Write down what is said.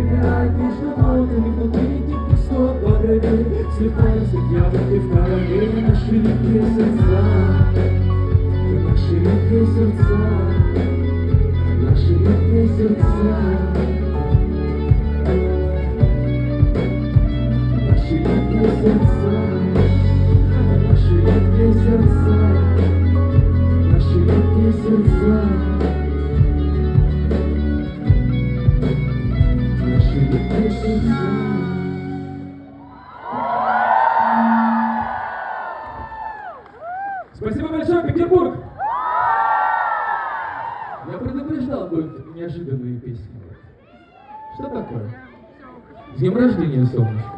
играет между нотами внутри этих пустот по крови. Слепаются яблоки в корове, наши липкие сердца, наши липкие сердца, наши липкие сердца, наши липкие сердца, наши липкие сердца, наши липкие сердца. Спасибо большое, Петербург! Я предупреждал, будут неожиданные песни. Что такое? С днем рождения, солнышко!